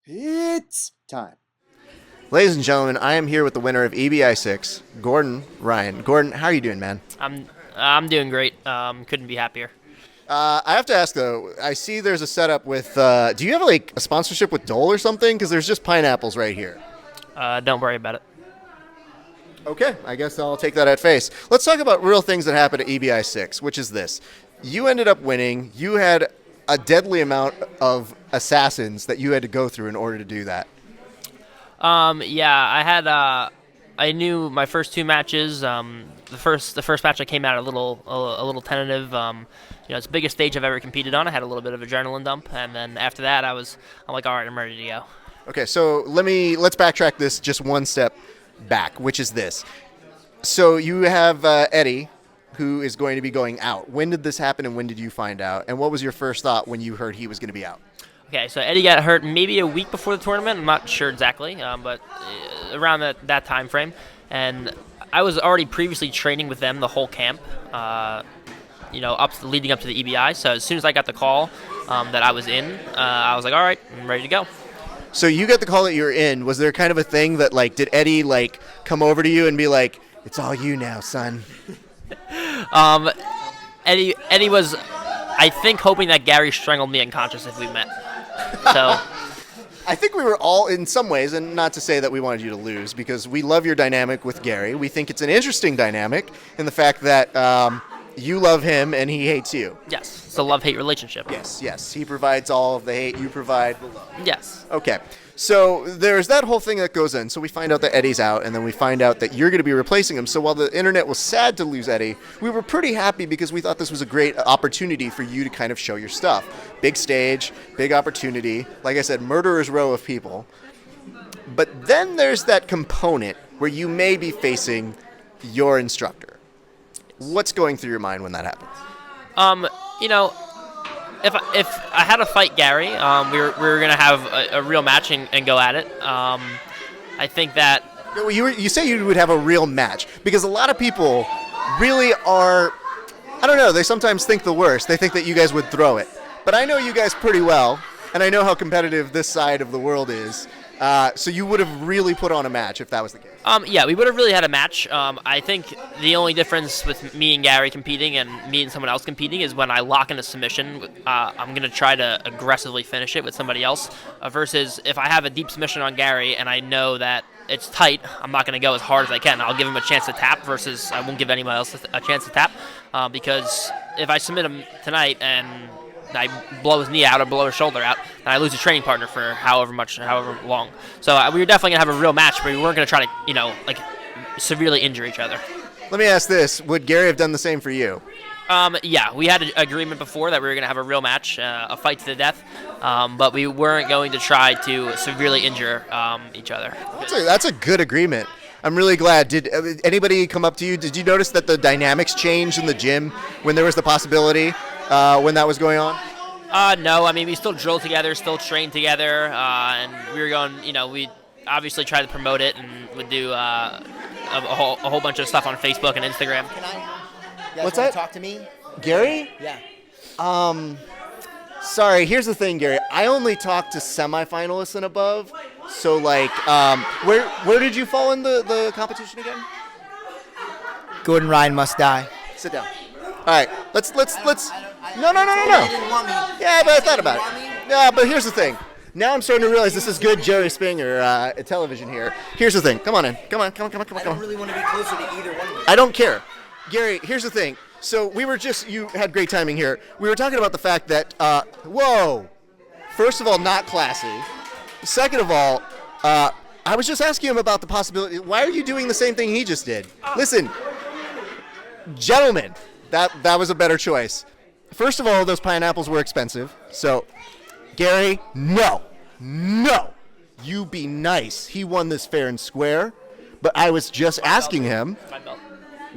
It's time. Ladies and gentlemen, I am here with the winner of EBI 6, Gordon Ryan. Gordon, how are you doing, man? I'm doing great. Couldn't be happier. I have to ask, though, I see there's a setup with, do you have, like, a sponsorship with Dole or something? Because there's just pineapples right here. Don't worry about it. Okay, I guess I'll take that at face. Let's talk about real things that happened at EBI 6, which is this. You ended up winning. You had a deadly amount of assassins that you had to go through in order to do that. Yeah, I knew my first two matches. The first match I came out a little tentative. It's the biggest stage I've ever competed on. I had a little bit of adrenaline dump, and then after that, I'm like, all right, I'm ready to go. Okay, so let's backtrack this just one step back, which is this. So you have Eddie, who is going to be going out. When did this happen, and when did you find out? And what was your first thought when you heard he was going to be out? Okay, so Eddie got hurt maybe a week before the tournament. I'm not sure exactly, but around that time frame. And I was already previously training with them the whole camp, leading up to the EBI. So as soon as I got the call that I was in, I was like, all right, I'm ready to go. So you got the call that you were in. Was there kind of a thing that, like, did Eddie, like, come over to you and be like, it's all you now, son? Eddie was, I think, hoping that Garry strangled me unconscious if we met. So I think we were all, in some ways, and not to say that we wanted you to lose, because we love your dynamic with Garry. We think it's an interesting dynamic in the fact that you love him and he hates you. Yes, it's a love-hate relationship. Yes. He provides all of the hate, you provide the love. Yes. Okay. So there's that whole thing that goes in. So we find out that Eddie's out, and then we find out that you're going to be replacing him. So while the internet was sad to lose Eddie, we were pretty happy because we thought this was a great opportunity for you to kind of show your stuff. Big stage, big opportunity. Like I said, murderer's row of people. But then there's that component where you may be facing your instructor. What's going through your mind when that happens? If I had to fight Garry, we were gonna have a real match and go at it. I think that you say you would have a real match because a lot of people really are. I don't know. They sometimes think the worst. They think that you guys would throw it, but I know you guys pretty well, and I know how competitive this side of the world is. So you would have really put on a match if that was the case. Yeah, we would have really had a match. I think the only difference with me and Garry competing and me and someone else competing is when I lock in a submission, I'm going to try to aggressively finish it with somebody else versus if I have a deep submission on Garry and I know that it's tight, I'm not going to go as hard as I can. I'll give him a chance to tap versus I won't give anyone else a chance to tap because if I submit him tonight and I blow his knee out or blow his shoulder out, and I lose a training partner for however long. So we were definitely going to have a real match, but we weren't going to try to, severely injure each other. Let me ask this. Would Garry have done the same for you? Yeah, we had an agreement before that we were going to have a real match, a fight to the death, but we weren't going to try to severely injure each other. That's a good agreement. I'm really glad. Did anybody come up to you? Did you notice that the dynamics changed in the gym when there was the possibility when that was going on? No, I mean, we still drilled together, still trained together, and we were going, we obviously tried to promote it and would do a whole bunch of stuff on Facebook and Instagram. Can I? What's that? Talk to me? Gary? Yeah. Sorry, here's the thing, Gary. I only talk to semifinalists and above. So, where did you fall in the competition again? Gordon Ryan must die. Sit down. All right, let's. No. You didn't want me. Yeah, but I thought about it. Yeah, but here's the thing. Now I'm starting to realize this is good Jerry Springer television here. Here's the thing. Come on in. Come on. I don't really want to be closer to either one of you. I don't care. Gary, here's the thing. So you had great timing here. We were talking about the fact that, first of all, not classy. Second of all, I was just asking him about the possibility. Why are you doing the same thing he just did? Listen, gentlemen, that was a better choice. First of all, those pineapples were expensive. So, Gary, no. You be nice. He won this fair and square. But I was just asking him,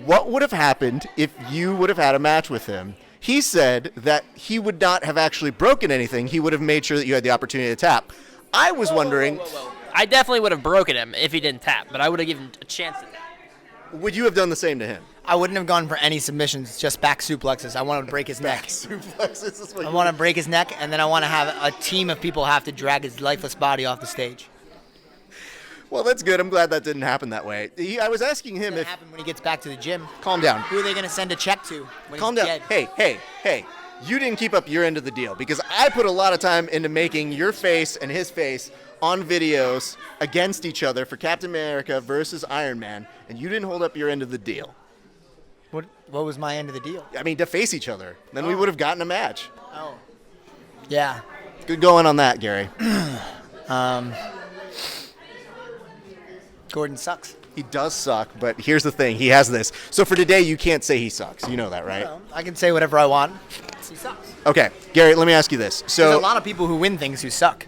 what would have happened if you would have had a match with him? He said that he would not have actually broken anything. He would have made sure that you had the opportunity to tap. I was wondering. Whoa. I definitely would have broken him if he didn't tap, but I would have given him a chance to tap. Would you have done the same to him? I wouldn't have gone for any submissions, just back suplexes. I want to break his neck. Suplexes is what I want to break his neck, and then I want to have a team of people have to drag his lifeless body off the stage. Well, that's good. I'm glad that didn't happen that way. I was asking him if... happen when he gets back to the gym. Calm down. Who are they going to send a check to when Calm he's down. dead? Hey. You didn't keep up your end of the deal because I put a lot of time into making your face and his face on videos against each other for Captain America versus Iron Man, and you didn't hold up your end of the deal. What was my end of the deal? I mean, to face each other. Then we would have gotten a match. Oh. Yeah. Good going on that, Gary. Gordon sucks. He does suck, but here's the thing. He has this. So for today, you can't say he sucks. You know that, right? No, I can say whatever I want. He sucks. Okay. Gary, let me ask you this. So There's a lot of people who win things who suck.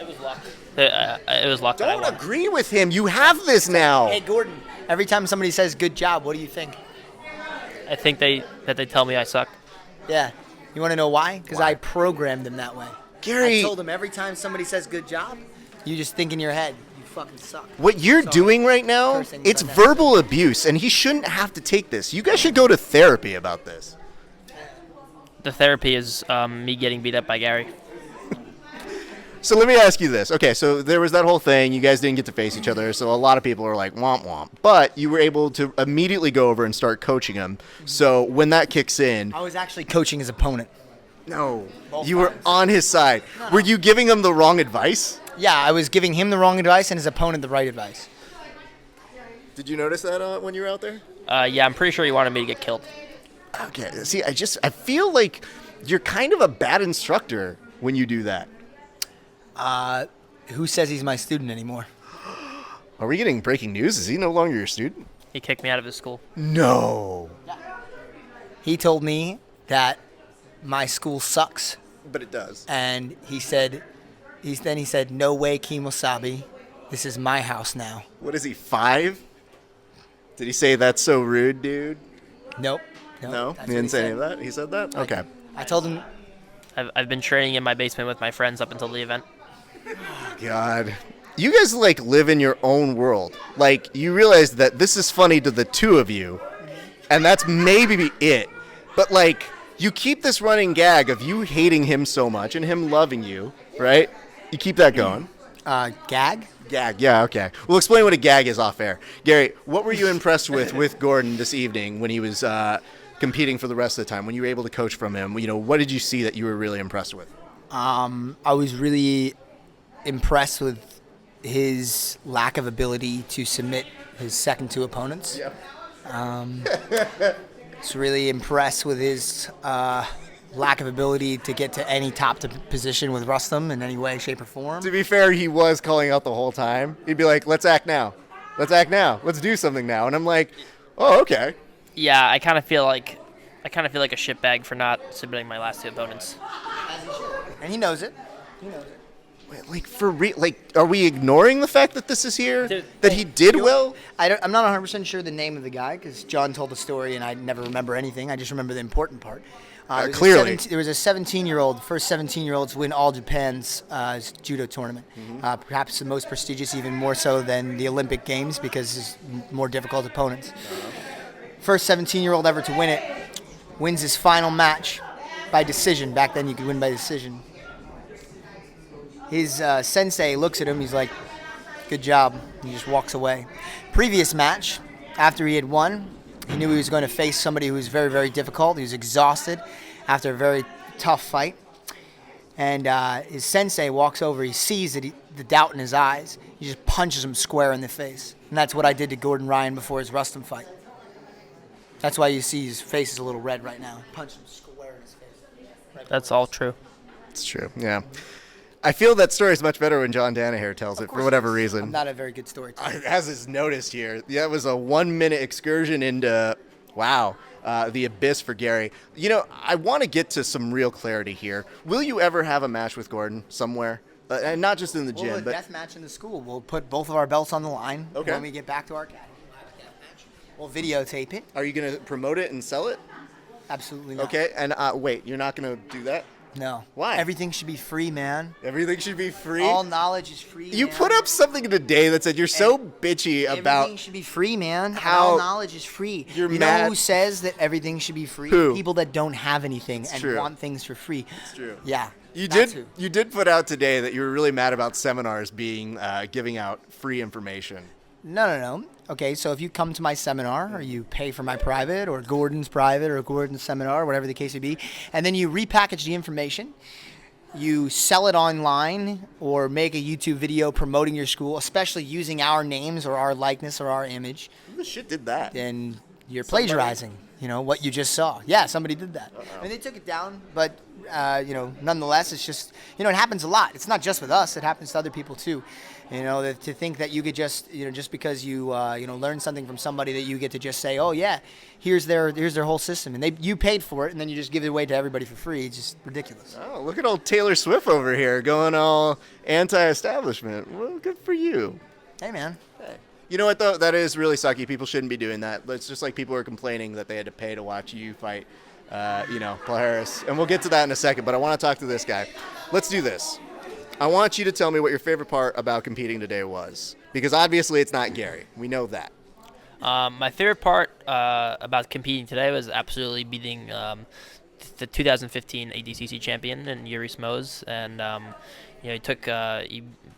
It was luck. It was luck that I don't won. agree with him. You have this now. Hey, Gordon, every time somebody says good job, what do you think? I think that they tell me I suck. Yeah. You want to know why? Because I programmed them that way. Gary, I told them every time somebody says good job, you just think in your head, you fucking suck. what you're Sorry. doing right now, Cursing, it's but verbal abuse, and he shouldn't have to take this. You guys should go to therapy about this. The therapy is me getting beat up by Gary. So let me ask you this. Okay, so there was that whole thing. You guys didn't get to face each other, so a lot of people are like, womp womp. But you were able to immediately go over and start coaching him. So when that kicks in... I was actually coaching his opponent. No, Both you were times. on his side. Were you giving him the wrong advice? Yeah, I was giving him the wrong advice and his opponent the right advice. Did you notice that when you were out there? Yeah, I'm pretty sure he wanted me to get killed. Okay, see, I feel like you're kind of a bad instructor when you do that. Who says he's my student anymore? Are we getting breaking news? Is he no longer your student? He kicked me out of his school. No. He told me that my school sucks, But it does. and he said, no way, Kimosabi, this is my house now. What is he, 5? Did he say that's so rude, dude? Nope. No? That's He what didn't say said. any of that? He said that? Okay. I told him, I've been training in my basement with my friends up until the event. God. You guys, live in your own world. You realize that this is funny to the two of you, and that's maybe it. But, you keep this running gag of you hating him so much and him loving you, right? You keep that going. gag? Gag, yeah, okay. We'll explain what a gag is off air. Gary, what were you impressed with Gordon this evening when he was competing for the rest of the time, when you were able to coach from him? What did you see that you were really impressed with? I was really impressed with his lack of ability to submit his second two opponents. Yep. Was really impressed with his lack of ability to get to any top position with Rustam in any way, shape, or form. To be fair, he was calling out the whole time. He'd be like, let's act now. Let's act now. Let's do something now. And I'm like, oh, okay. Yeah, I kind of feel like a shitbag for not submitting my last two opponents. And he knows it. Wait, for real? Are we ignoring the fact that this is here? Dude, that he did well? I'm not 100% sure the name of the guy because John told the story and I never remember anything. I just remember the important part. Clearly. There was a 17-year-old, first 17-year-old to win all Japan's judo tournament. Perhaps the most prestigious, even more so than the Olympic Games because it's more difficult opponents. First 17-year-old ever to win it, wins his final match by decision. Back then you could win by decision. His sensei looks at him, he's like, good job. He just walks away. Previous match, after he had won, he knew he was going to face somebody who was very, very difficult. He was exhausted after a very tough fight. And his sensei walks over, he sees that the doubt in his eyes. He just punches him square in the face. And that's what I did to Gordon Ryan before his Rustam fight. That's why you see his face is a little red right now. Punched him square in his face. That's all true. It's true, yeah. I feel that story is much better when John Danaher tells it for whatever reason. I'm not a very good storyteller. As is noticed here, yeah, it was a 1-minute excursion into, the abyss for Gary. I want to get to some real clarity here. Will you ever have a match with Gordon somewhere? And not just in the We'll gym, have a but death match in the school. We'll put both of our belts on the line Okay. when we get back to our academy. We'll videotape it. are you going to promote it and sell it? Absolutely not. Okay, and wait, you're not going to do that? No. Why? Everything should be free, man. Everything should be free. All knowledge is free. You man. put up something today that said you're so bitchy Everything about should be free, man. And how all knowledge is free. you're you mad- know who says that everything should be free? Who? People that don't have anything and true. want things for free. It's true. Yeah. You that's did. who. You did put out today that you were really mad about seminars being giving out free information. No. Okay, so if you come to my seminar or you pay for my private or Gordon's private or Gordon's seminar, whatever the case may be, and then you repackage the information, you sell it online or make a YouTube video promoting your school, especially using our names or our likeness or our image, Who the shit did that? then you're Somebody? plagiarizing, what you just saw. Yeah, somebody did that. I mean, they took it down, but, nonetheless, it's just, it happens a lot. It's not just with us. It happens to other people, too. To think that you could just, just because you, learn something from somebody that you get to just say, oh, yeah, here's their whole system. And you paid for it, and then you just give it away to everybody for free. It's just ridiculous. Oh, look at old Taylor Swift over here going all anti-establishment. Well, good for you. Hey, man. You know what, though? That is really sucky. People shouldn't be doing that. It's just like people are complaining that they had to pay to watch you fight, Palhares. And we'll get to that in a second, but I want to talk to this guy. Let's do this. I want you to tell me what your favorite part about competing today was. Because obviously it's not Garry. We know that. My favorite part about competing today was absolutely beating the 2015 ADCC champion in Yuri Smoes, and he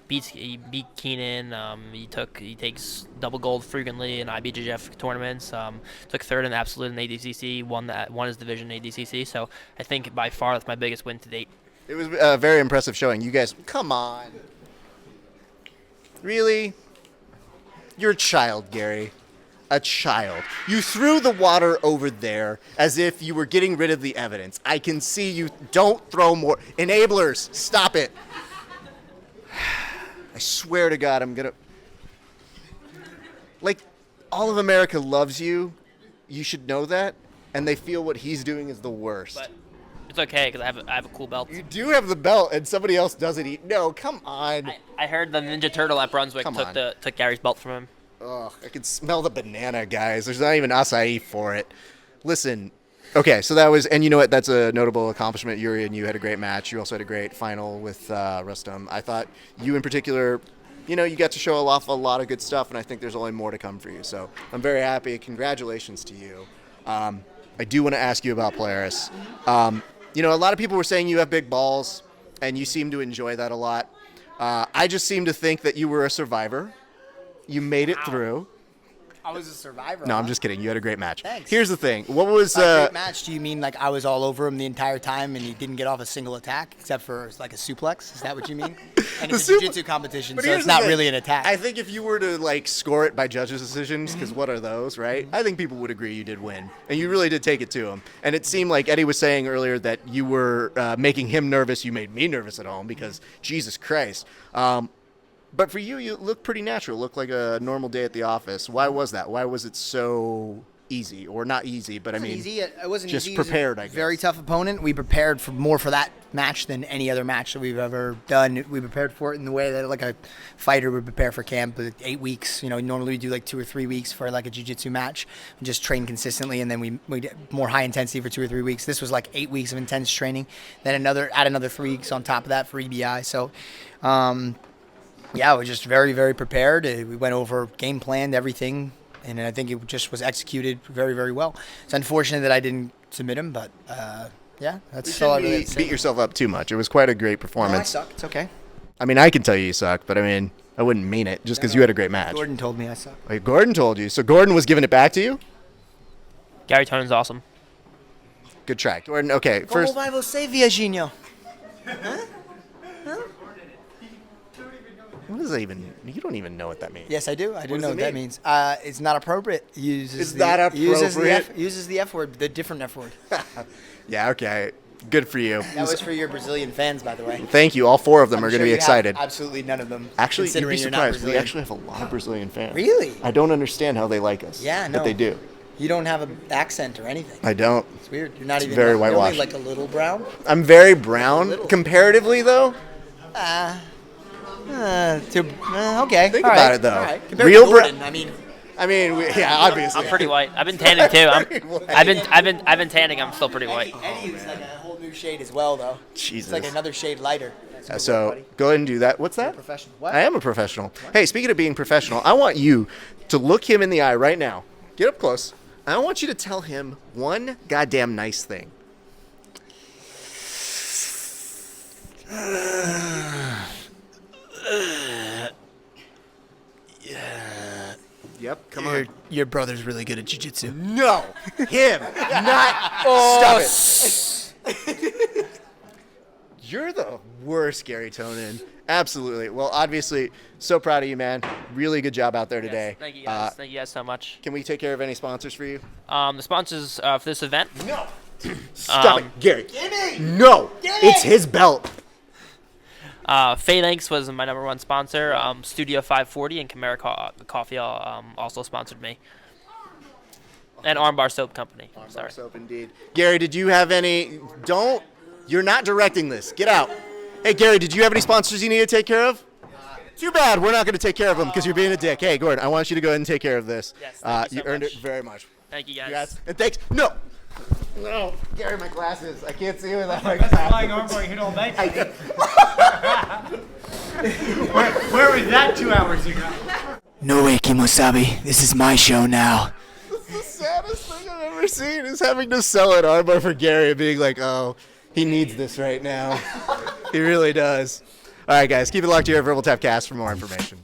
beat Keenan. He takes double gold frequently in IBJJF tournaments. Took third in absolute in ADCC. Won his division in ADCC. So I think by far that's my biggest win to date. It was a very impressive showing. You guys, come on. Really? You're a child, Garry. A child. You threw the water over there as if you were getting rid of the evidence. I can see you. Don't throw more. Enablers, stop it. I swear to God, I'm going to... Like, all of America loves you. You should know that. And they feel what he's doing is the worst. But it's okay because I have a cool belt. You do have the belt, and somebody else doesn't eat. No, come on. I heard the Ninja Turtle at Brunswick took Gary's belt from him. Ugh, I can smell the banana, guys. There's not even acai for it. Listen, okay, so that was, and you know what? That's a notable accomplishment. Yuri and you had a great match. You also had a great final with Rustam. I thought you in particular, you got to show off a lot of good stuff, and I think there's only more to come for you. So I'm very happy. Congratulations to you. I do want to ask you about Polaris. A lot of people were saying you have big balls, and you seem to enjoy that a lot. I just seem to think that you were a survivor. You made it through. I was a survivor. No, I'm just kidding. You had a great match. Thanks. Here's the thing. What was great match? Do you mean like I was all over him the entire time and he didn't get off a single attack except for like a suplex? Is that what you mean? And it's a jiu-jitsu competition, so it's not really an attack. I think if you were to score it by judges' decisions, because what are those, right? I think people would agree you did win, and you really did take it to him. And it seemed like Eddie was saying earlier that you were making him nervous. You made me nervous at home because Jesus Christ. But for you, you look pretty natural. Look like a normal day at the office. Why was that? Why was it so easy, or not easy? But I mean, easy. It wasn't just easy. prepared. I guess. Very tough opponent. We prepared more for that match than any other match that we've ever done. We prepared for it in the way that like a fighter would prepare for camp. 8 weeks. Normally we do like 2 or 3 weeks for like a jiu-jitsu match. We just train consistently, and then we get more high intensity for 2 or 3 weeks. This was like 8 weeks of intense training. Then add another 3 weeks on top of that for EBI. So. Yeah, we're just very, very prepared. We went over game planned everything, and I think it just was executed very, very well. It's unfortunate that I didn't submit him, but yeah, that's all I really have to say. Beat yourself up too much. It was quite a great performance. No, I suck. It's okay. I mean, I can tell you suck, but I mean, I wouldn't mean it just because you had a great match. Gordon told me I suck. Wait, Gordon told you. So Gordon was giving it back to you? Garry Tonon's awesome. Good track. Gordon, okay. First. Como vai você, Viaginho? Huh? What does that even? You don't even know what that means. Yes, I do. I do know what that means. mean? It's not appropriate. It's not appropriate. Uses the F word, the different F word. Yeah, okay. Good for you. That was for your Brazilian fans, by the way. Thank you. All 4 of them I'm are going sure to be you have excited. Absolutely none of them. Actually, you'd be considering you're not surprised. We Brazilian. actually have a lot of Brazilian fans. Really? I don't understand how they like us. Yeah, no. But they do. You don't have an accent or anything. I don't. It's weird. You're not even very you're whitewashed. only like a little brown. I'm very brown. Comparatively, though. Okay. Think All about right. it, though. All right. Compared Real to Gordon, I mean, yeah, obviously. I'm pretty white. I've been tanning too. I've been tanning. I'm still pretty white. Eddie is like a whole new shade as well, though. Jesus. It's like another shade lighter. So go ahead and do that. What's that? Professional. What? I am a professional. Hey, speaking of being professional, I want you to look him in the eye right now. Get up close. I want you to tell him one goddamn nice thing. Yep, come on. Your brother's really good at jiu-jitsu. No, him, not. Stop it. You're the worst, Garry Tonon. Absolutely. Well, obviously, so proud of you, man. Really good job out there today. Yes, thank you guys. Thank you guys so much. Can we take care of any sponsors for you? The sponsors for this event. No. Stop it, Garry. No, it's his belt. Phalanx was my number one sponsor. Studio 540 and Chimera Coffee also sponsored me. And Armbar Soap Company. Sorry. Soap, indeed. Garry, did you have any? You're not directing this. Get out. Hey, Garry, did you have any sponsors you need to take care of? Too bad. We're not going to take care of them because you're being a dick. Hey, Gordon, I want you to go ahead and take care of this. Yes, thank you so earned much. it very much. Thank you guys. Yes. And thanks. No, Garry, my glasses. I can't see without my That's the glasses. flying armbar you hit all night. Where was that 2 hours ago? No way, Kimosabi. This is my show now. The saddest thing I've ever seen is having to sell an armbar for Garry and being like, oh, he needs this right now. He really does. All right, guys, keep it locked here at Verbal Tap Cast for more information.